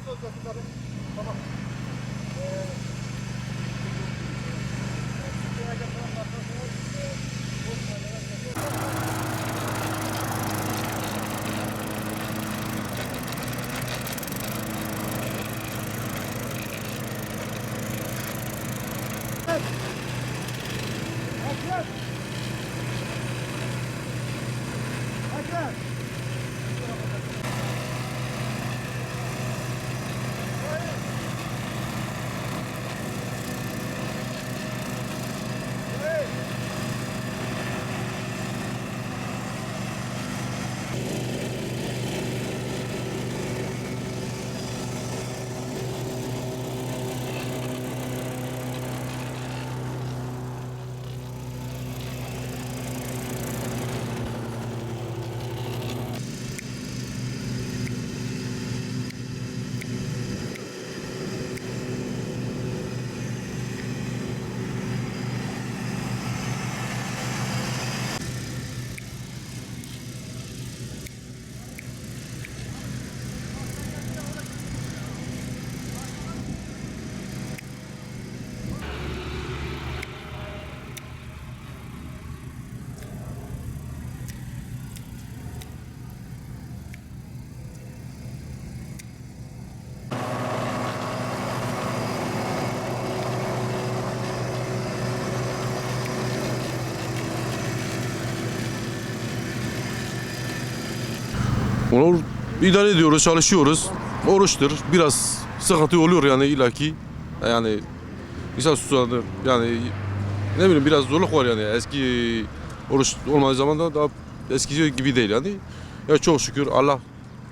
Tamam. Onu idare ediyoruz, çalışıyoruz. Oruçtur. Biraz sıkıntı oluyor yani illaki. Yani insan susadır. Yani ne bileyim biraz zorluk var yani. Eski oruç olmadığı zaman da daha eskisi gibi değil yani. Ya çok şükür Allah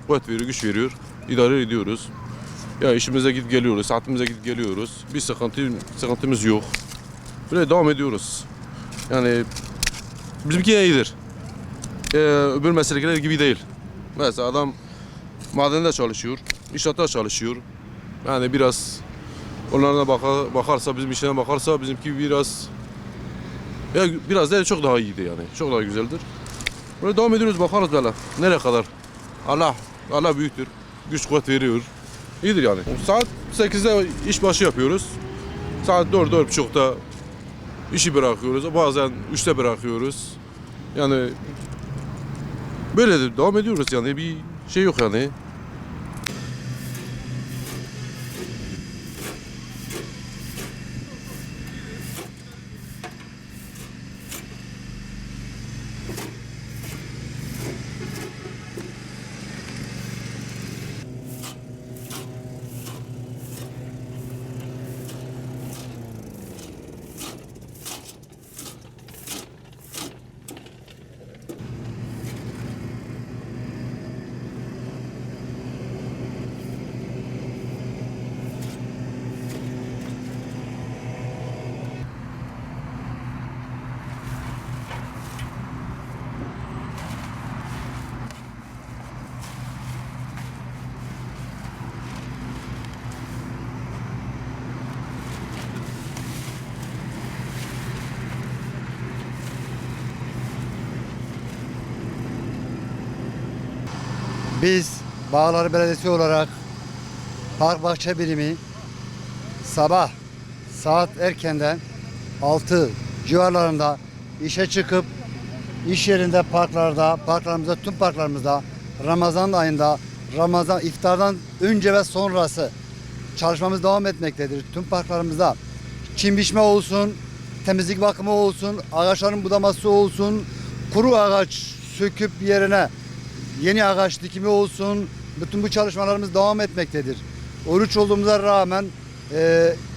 kuvvet veriyor, güç veriyor. İdare ediyoruz. Ya işimize gidip geliyoruz, saatimize gidip geliyoruz. Bir sıkıntımız yok. Böyle devam ediyoruz. Yani bizimki iyidir. Öbür meslekler gibi değil. Mesela adam madende çalışıyor, inşaatta çalışıyor. Yani biraz onlarına bakarsa, bizim işine bakarsa bizimki biraz ya biraz değil çok daha iyiydi yani. Çok daha güzeldir. Böyle devam ediyoruz bakarız böyle. Nereye kadar? Allah büyüktür. Güç kuvvet veriyor. İyidir yani. Saat 8'de iş başı yapıyoruz. Saat 4-4.30'da işi bırakıyoruz. Bazen 3'te bırakıyoruz. Yani böyle de devam ediyoruz yani bir şey yok yani. Biz Bağlar Belediyesi olarak Park Bahçe Birimi sabah saat erkenden 6 civarlarında işe çıkıp iş yerinde parklarımızda tüm parklarımızda Ramazan ayında Ramazan iftardan önce ve sonrası çalışmamız devam etmektedir. Tüm parklarımızda çim biçme olsun, temizlik bakımı olsun, ağaçların budaması olsun, kuru ağaç söküp yerine yeni ağaç dikimi olsun, bütün bu çalışmalarımız devam etmektedir. Oruç olduğumuza rağmen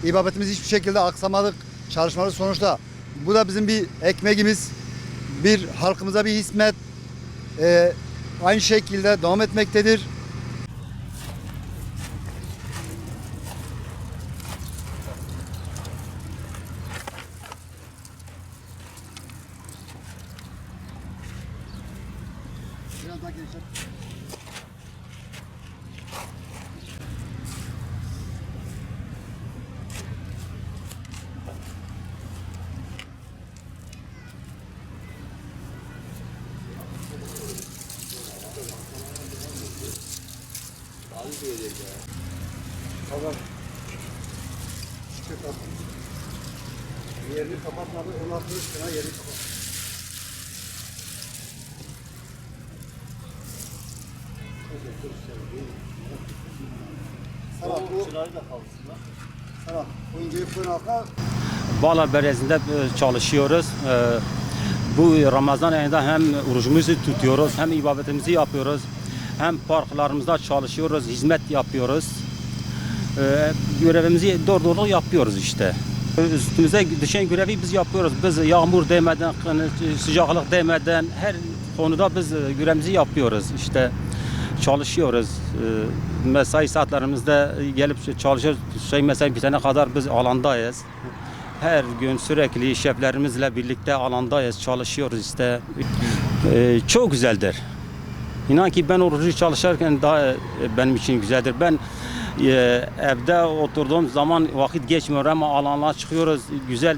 ibadetimiz hiçbir şekilde aksamadık. Çalışmaları sonuçta bu da bizim bir ekmeğimiz, bir halkımıza bir hizmet. Aynı şekilde devam etmektedir. Biraz daha genişlet. Abi söyleyecek ya. Tamam. Yerini kapatmadı. Ondan sonra üstüne yerini kapat. Serhat bu. Serhat bu inceyi koyun altına. Bağlar Belediyesi'nde çalışıyoruz. Bu Ramazan ayında hem orucumuzu tutuyoruz, hem ibadetimizi yapıyoruz, hem parklarımızda çalışıyoruz, hizmet yapıyoruz. Görevimizi doğru yapıyoruz işte. Üstümüze düşen görevi biz yapıyoruz. Biz yağmur değmeden, sıcaklık değmeden her konuda biz görevimizi yapıyoruz. İşte çalışıyoruz. Mesai saatlerimizde gelip çalışıyoruz. Mesai bitene kadar biz alandayız. Her gün sürekli şeflerimizle birlikte alandayız, çalışıyoruz işte. Çok güzeldir. İnan ki ben orucu çalışırken daha benim için güzeldir. Ben evde oturduğum zaman vakit geçmiyor ama alanlara çıkıyoruz. Güzel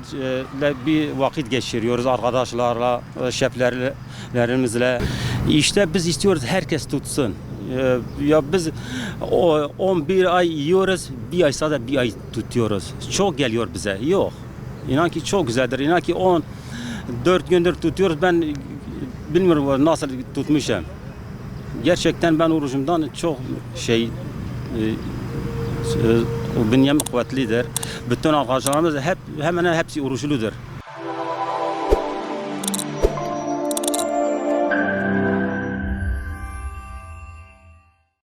bir vakit geçiriyoruz arkadaşlarla, şeflerimizle. İşte biz istiyoruz herkes tutsun. Ya biz 11 ay yiyoruz, bir ay sonra bir ay tutuyoruz. Çok geliyor bize. Yok. İnan ki çok güzeldir. İnan ki 14 gündür tutuyoruz. Ben bilmiyorum nasıl tutmuşum. Gerçekten ben orucumdan çok bünyem kuvvetlidir. Bütün arkadaşlarımız hemen hepsi oruçludur.